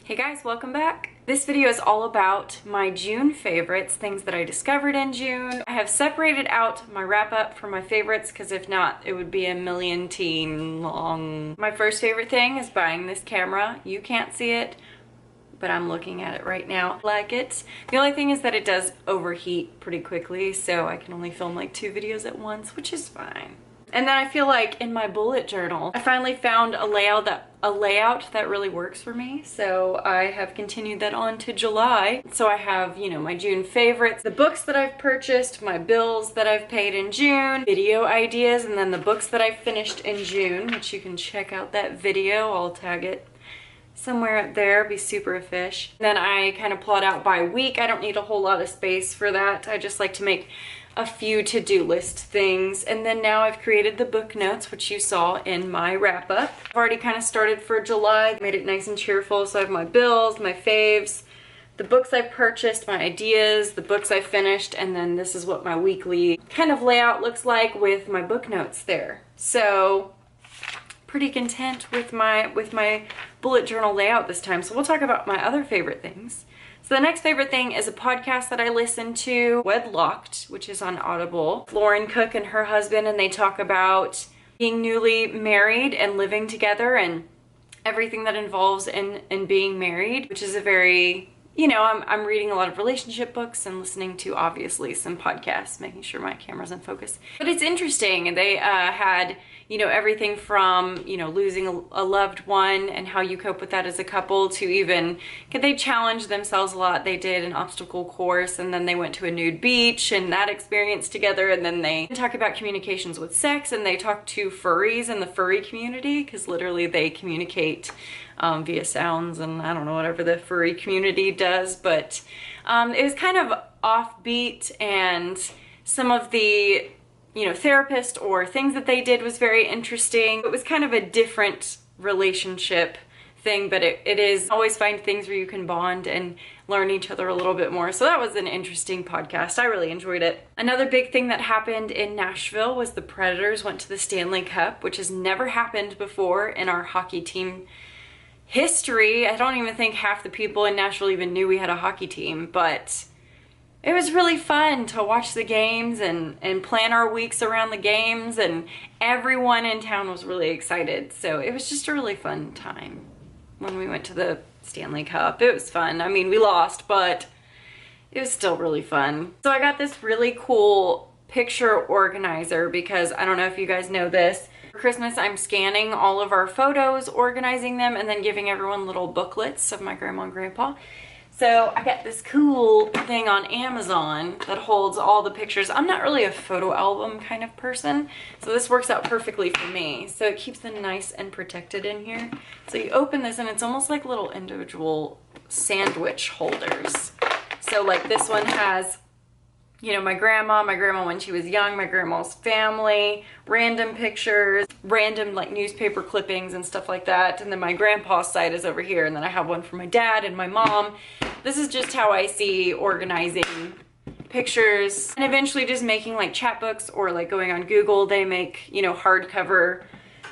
Hey guys, welcome back. This video is all about my June favorites, things that I discovered in June. I have separated out my wrap up from my favorites because if not, it would be a million teen long. My first favorite thing is buying this camera. You can't see it, but I'm looking at it right now. I like it. The only thing is that it does overheat pretty quickly, so I can only film like 2 videos at once, which is fine. And then I feel like in my bullet journal, I finally found a layout that really works for me. So I have continued that on to July. So I have, you know, my June favorites, the books that I've purchased, my bills that I've paid in June, video ideas, and then the books that I finished in June, which you can check out that video. I'll tag it somewhere up there, be super efficient. Then I kind of plot out by week. I don't need a whole lot of space for that. I just like to make a few to-do list things. And then now I've created the book notes, which you saw in my wrap up. I've already kind of started for July, made it nice and cheerful. So I have my bills, my faves, the books I've purchased, my ideas, the books I finished, and then this is what my weekly kind of layout looks like with my book notes there. So pretty content with my bullet journal layout this time. So we'll talk about my other favorite things. So the next favorite thing is a podcast that I listen to, Wedlocked, which is on Audible. Lauren Cook and her husband, and they talk about being newly married and living together and everything that involves in being married, which is a very, you know, I'm reading a lot of relationship books and listening to obviously some podcasts, making sure my camera's in focus. But it's interesting. They had, you know, everything from, you know, losing a loved one and how you cope with that as a couple to even, they challenge themselves a lot. They did an obstacle course and then they went to a nude beach and that experience together. And then they talk about communications with sex and they talk to furries in the furry community because literally they communicate via sounds and I don't know, whatever the furry community does. But it was kind of offbeat and some of the, you know, therapist or things that they did was very interesting. It was kind of a different relationship thing, but it is always find things where you can bond and learn each other a little bit more. So that was an interesting podcast. I really enjoyed it. Another big thing that happened in Nashville was the Predators went to the Stanley Cup, which has never happened before in our hockey team history. I don't even think half the people in Nashville even knew we had a hockey team, but it was really fun to watch the games and plan our weeks around the games, and everyone in town was really excited. So it was just a really fun time when we went to the Stanley Cup. It was fun. I mean, we lost, but it was still really fun. So I got this really cool picture organizer because I don't know if you guys know this. For Christmas, I'm scanning all of our photos, organizing them, and then giving everyone little booklets of my grandma and grandpa. So I got this cool thing on Amazon that holds all the pictures. I'm not really a photo album kind of person, so this works out perfectly for me. So it keeps them nice and protected in here. So you open this and it's almost like little individual sandwich holders. So like this one has, you know, my grandma when she was young, my grandma's family, random pictures, random like newspaper clippings and stuff like that. And then my grandpa's side is over here. And then I have one for my dad and my mom. This is just how I see organizing pictures and eventually just making like chapbooks or like going on Google. They make, you know, hardcover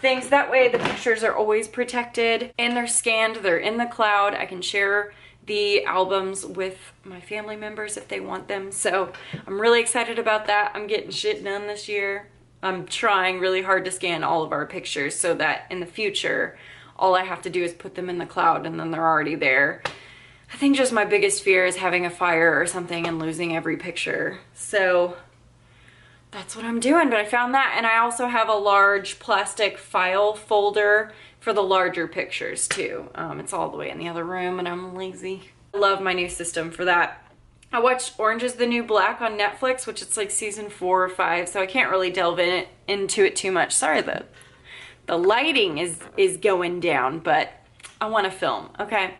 things. That way the pictures are always protected and they're scanned. They're in the cloud. I can share the albums with my family members if they want them. So I'm really excited about that. I'm getting shit done this year. I'm trying really hard to scan all of our pictures so that in the future, all I have to do is put them in the cloud and then they're already there. I think just my biggest fear is having a fire or something and losing every picture. So that's what I'm doing, but I found that. And I also have a large plastic file folder for the larger pictures too. It's all the way in the other room and I'm lazy. I love my new system for that. I watched Orange is the New Black on Netflix, which it's like season 4 or 5, so I can't really delve into it too much. Sorry, the lighting is going down, but I want to film, okay?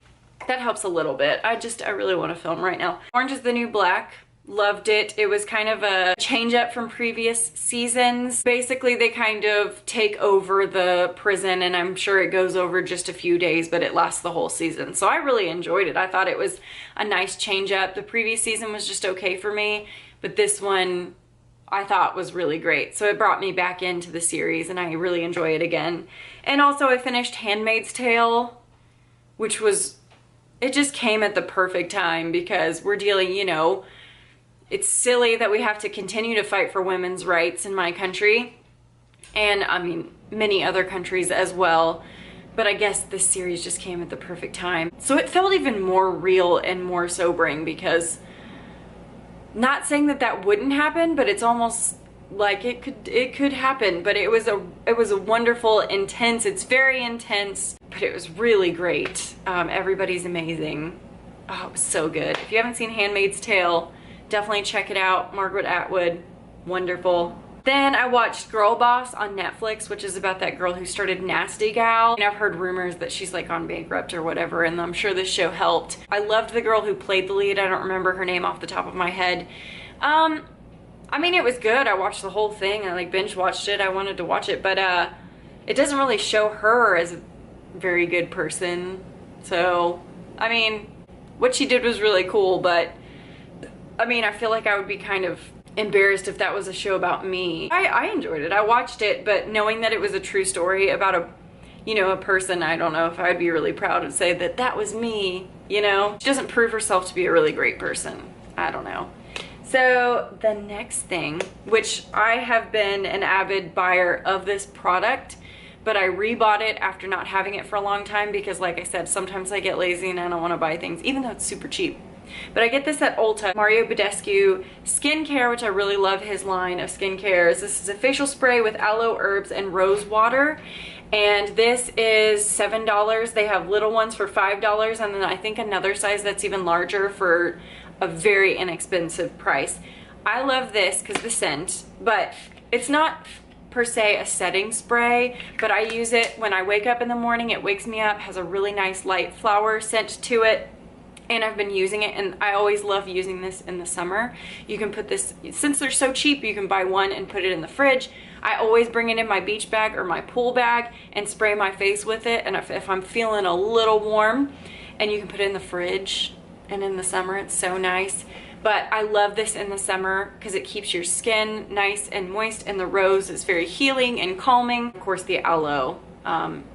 That helps a little bit. I really want to film right now. Orange is the New Black. Loved it. It was kind of a change up from previous seasons. Basically, they kind of take over the prison and I'm sure it goes over just a few days, but it lasts the whole season. So I really enjoyed it. I thought it was a nice change up. The previous season was just okay for me, but this one I thought was really great. So it brought me back into the series and I really enjoy it again. And also I finished Handmaid's Tale, which was it just came at the perfect time because we're dealing, you know, it's silly that we have to continue to fight for women's rights in my country. And I mean, many other countries as well. But I guess this series just came at the perfect time. So it felt even more real and more sobering because, not saying that that wouldn't happen, but it's almost like it could happen. But it was a wonderful, intense, it's very intense, but it was really great. Everybody's amazing. Oh, it was so good. If you haven't seen Handmaid's Tale, definitely check it out. Margaret Atwood, wonderful. Then I watched Girl Boss on Netflix, which is about that girl who started Nasty Gal. And I've heard rumors that she's like on bankrupt or whatever, and I'm sure this show helped. I loved the girl who played the lead. I don't remember her name off the top of my head. I mean, it was good. I watched the whole thing. I like binge watched it. I wanted to watch it, but it doesn't really show her as a very good person. So, I mean, what she did was really cool, but I mean, I feel like I would be kind of embarrassed if that was a show about me. I enjoyed it. I watched it, but knowing that it was a true story about a, you know, a person, I don't know if I'd be really proud to say that that was me, you know? She doesn't prove herself to be a really great person. I don't know. So the next thing, which I have been an avid buyer of this product, but I rebought it after not having it for a long time because, like I said, sometimes I get lazy and I don't want to buy things, even though it's super cheap. But I get this at Ulta. Mario Badescu skincare, which I really love his line of skincares. This is a facial spray with aloe, herbs, and rose water. And this is $7. They have little ones for $5, and then I think another size that's even larger for a very inexpensive price. I love this because the scent, but it's not per se a setting spray, but I use it when I wake up in the morning. It wakes me up, has a really nice light flower scent to it. And I've been using it, and I always love using this in the summer. You can put this, since they're so cheap, you can buy one and put it in the fridge. I always bring it in my beach bag or my pool bag and spray my face with it. And if I'm feeling a little warm, and you can put it in the fridge, and in the summer it's so nice. But I love this in the summer because it keeps your skin nice and moist, and the rose is very healing and calming. Of course, the aloe.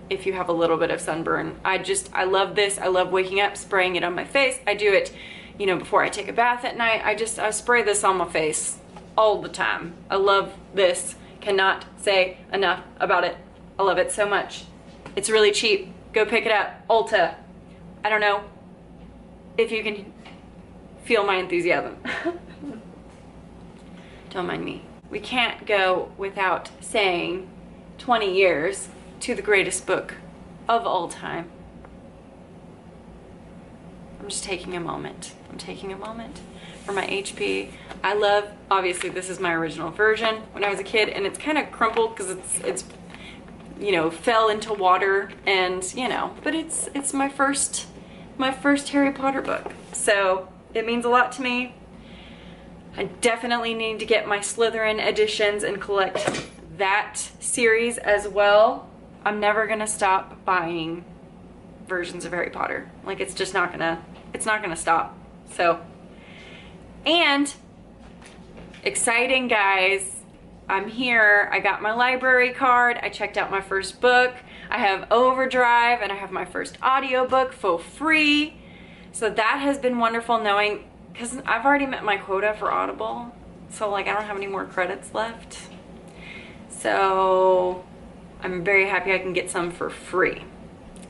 If you have a little bit of sunburn. I love this. I love waking up, spraying it on my face. I do it, you know, before I take a bath at night. I spray this on my face all the time. I love this. Cannot say enough about it. I love it so much. It's really cheap. Go pick it up. Ulta. I don't know if you can feel my enthusiasm. Don't mind me. We can't go without saying 20 years to the greatest book of all time. I'm just taking a moment. I'm taking a moment for my HP. I love, obviously this is my original version when I was a kid, and it's kind of crumpled because it's you know, fell into water, and you know, but it's my first Harry Potter book, so it means a lot to me. I definitely need to get my Slytherin editions and collect that series as well. I'm never gonna stop buying versions of Harry Potter. Like, it's just not gonna stop. So, and exciting, guys. I'm here. I got my library card. I checked out my first book. I have Overdrive, and I have my first audiobook for free. So that has been wonderful, knowing, because I've already met my quota for Audible. So like, I don't have any more credits left. So I'm very happy I can get some for free.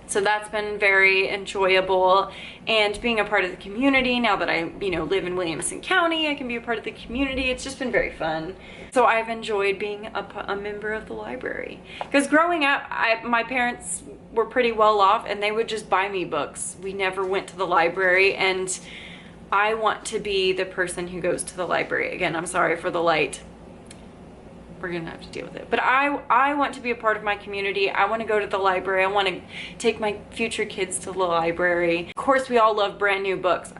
So that's been very enjoyable, and being a part of the community, now that I, you know, live in Williamson County, I can be a part of the community. It's just been very fun. So I've enjoyed being a member of the library. Because growing up, my parents were pretty well off, and they would just buy me books. We never went to the library, and I want to be the person who goes to the library. Again, I'm sorry for the light. We're gonna have to deal with it. But I want to be a part of my community. I want to go to the library. I want to take my future kids to the library. Of course, we all love brand new books.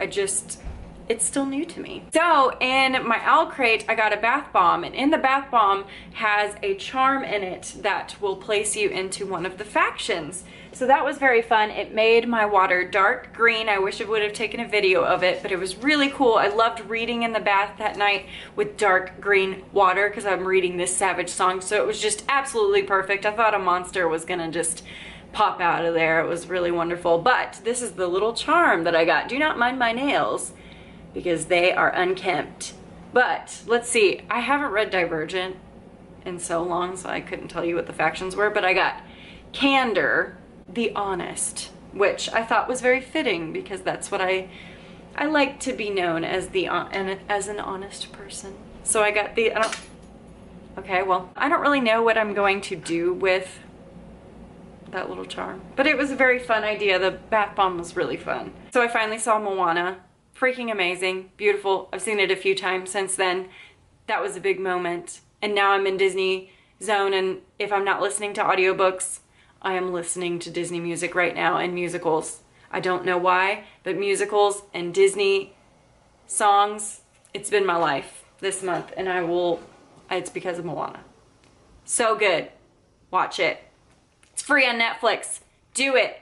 It's still new to me. So in my Owlcrate, I got a bath bomb, and in the bath bomb has a charm in it that will place you into one of the factions. So that was very fun. It made my water dark green. I wish I would have taken a video of it, but it was really cool. I loved reading in the bath that night with dark green water because I'm reading this Savage song, so it was just absolutely perfect. I thought a monster was gonna just pop out of there. It was really wonderful. But this is the little charm that I got. Do not mind my nails because they are unkempt. But let's see, I haven't read Divergent in so long, so I couldn't tell you what the factions were, but I got Candor, the Honest, which I thought was very fitting because that's what I like to be known as, as an honest person. So I got the, okay, well, I don't really know what I'm going to do with that little charm, but it was a very fun idea. The bath bomb was really fun. So I finally saw Moana. Freaking amazing, beautiful. I've seen it a few times since then. That was a big moment. And now I'm in Disney zone, and if I'm not listening to audiobooks, I am listening to Disney music right now and musicals. I don't know why, but musicals and Disney songs, it's been my life this month, and it's because of Moana. So good. Watch it. It's free on Netflix. Do it.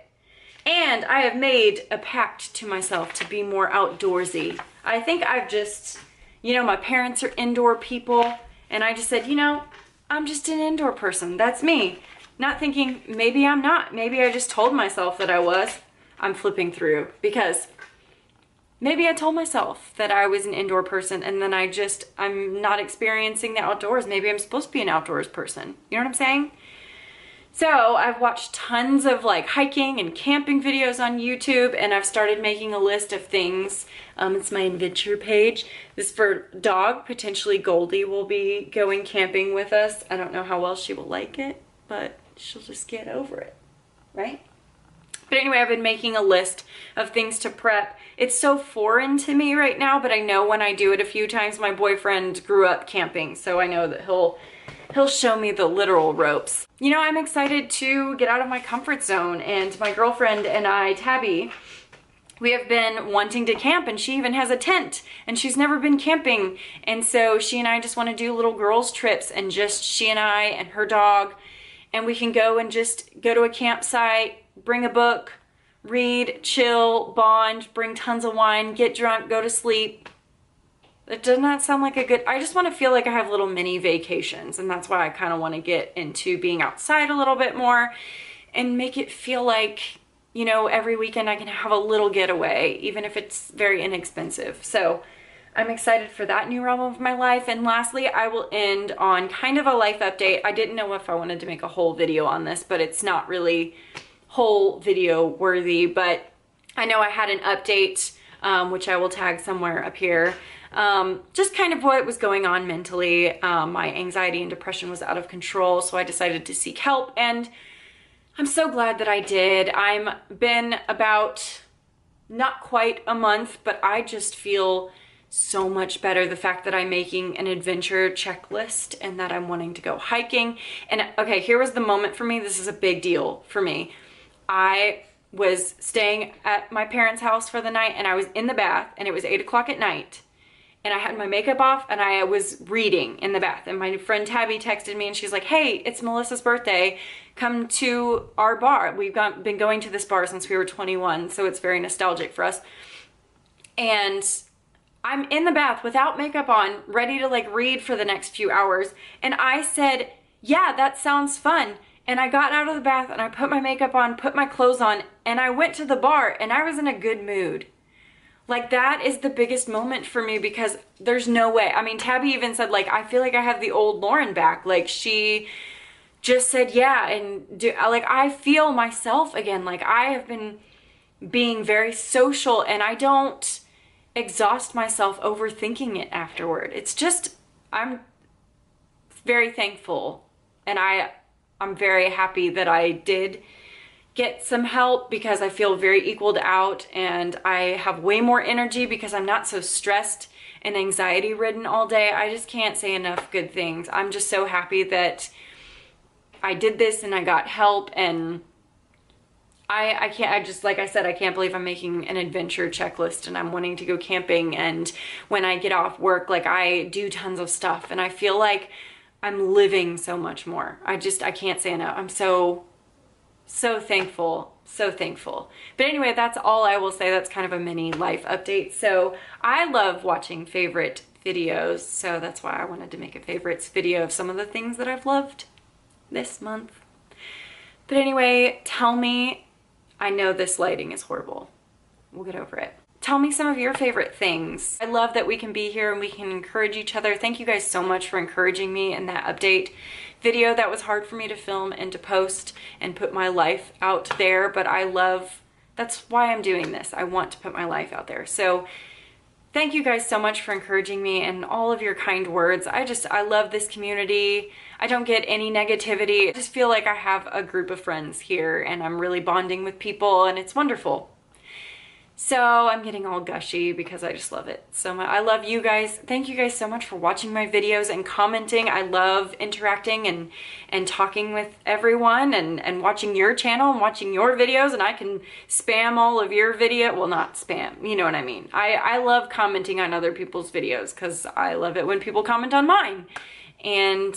And I have made a pact to myself to be more outdoorsy. I think I've just, you know, my parents are indoor people, and I just said, you know, I'm just an indoor person. That's me. Not thinking, maybe I'm not. Maybe I just told myself that I was. I'm flipping through because maybe I told myself that I was an indoor person, and then I'm not experiencing the outdoors. Maybe I'm supposed to be an outdoors person. You know what I'm saying? So I've watched tons of like hiking and camping videos on YouTube, and I've started making a list of things. It's my adventure page. This is for dog. Potentially Goldie will be going camping with us. I don't know how well she will like it, but she'll just get over it, right? But anyway, I've been making a list of things to prep. It's so foreign to me right now, but I know when I do it a few times, my boyfriend grew up camping, so I know that he'll show me the literal ropes. You know, I'm excited to get out of my comfort zone, and my girlfriend and I, Tabby, we have been wanting to camp, and she even has a tent, and she's never been camping. And so she and I just want to do little girls trips, and just she and I and her dog, and we can go and just go to a campsite, bring a book, read, chill, bond, bring tons of wine, get drunk, go to sleep. It does not sound like a good, I just want to feel like I have little mini vacations, and that's why I kind of want to get into being outside a little bit more and make it feel like, you know, every weekend I can have a little getaway, even if it's very inexpensive. So I'm excited for that new realm of my life. And lastly, I will end on kind of a life update. I didn't know if I wanted to make a whole video on this, but it's not really whole video worthy, but I know I had an update, which I will tag somewhere up here. Just kind of what was going on mentally. My anxiety and depression was out of control, so I decided to seek help, and I'm so glad that I did. I'm been about not quite a month, but I just feel so much better. The fact that I'm making an adventure checklist and that I'm wanting to go hiking. And okay, here was the moment for me. This is a big deal for me. I was staying at my parents' house for the night, and I was in the bath, and it was 8 o'clock at night, and I had my makeup off, and I was reading in the bath, and my friend Tabby texted me, and she's like, hey, it's Melissa's birthday. Come to our bar. We've been going to this bar since we were 21, so it's very nostalgic for us. And I'm in the bath without makeup on, ready to like read for the next few hours, and I said, yeah, that sounds fun. And I got out of the bath, and I put my makeup on, put my clothes on, and I went to the bar, and I was in a good mood. Like, that is the biggest moment for me, because there's no way. I mean, Tabby even said, like, I feel like I have the old Lauren back. Like, she just said, yeah, and like, I feel myself again. Like, I have been being very social, and I don't exhaust myself overthinking it afterward. It's just, I'm very thankful, and I'm very happy that I did get some help, because I feel very equaled out, and I have way more energy because I'm not so stressed and anxiety ridden all day. I just can't say enough good things. I'm just so happy that I did this and I got help, and I just, like I said, I can't believe I'm making an adventure checklist, and I'm wanting to go camping, and when I get off work, like, I do tons of stuff, and I feel like I'm living so much more. I can't say enough. I'm so thankful, so thankful. But anyway, that's all I will say. That's kind of a mini life update. So I love watching favorite videos, so that's why I wanted to make a favorites video of some of the things that I've loved this month. But anyway, tell me, I know this lighting is horrible. We'll get over it. Tell me some of your favorite things. I love that we can be here and we can encourage each other. Thank you guys so much for encouraging me in that update video. That was hard for me to film and to post and put my life out there, but that's why I'm doing this. I want to put my life out there. So thank you guys so much for encouraging me and all of your kind words. I love this community. I don't get any negativity. I just feel like I have a group of friends here and I'm really bonding with people and it's wonderful. So I'm getting all gushy because I just love it so much. I love you guys. Thank you guys so much for watching my videos and commenting. I love interacting and talking with everyone and watching your channel and watching your videos, and I can spam all of your video. Well, not spam, you know what I mean. I love commenting on other people's videos because I love it when people comment on mine. And,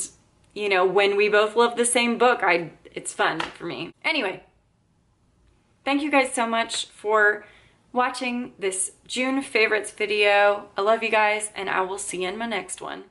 you know, when we both love the same book, it's fun for me. Anyway, thank you guys so much for watching this June favorites video. I love you guys, and I will see you in my next one.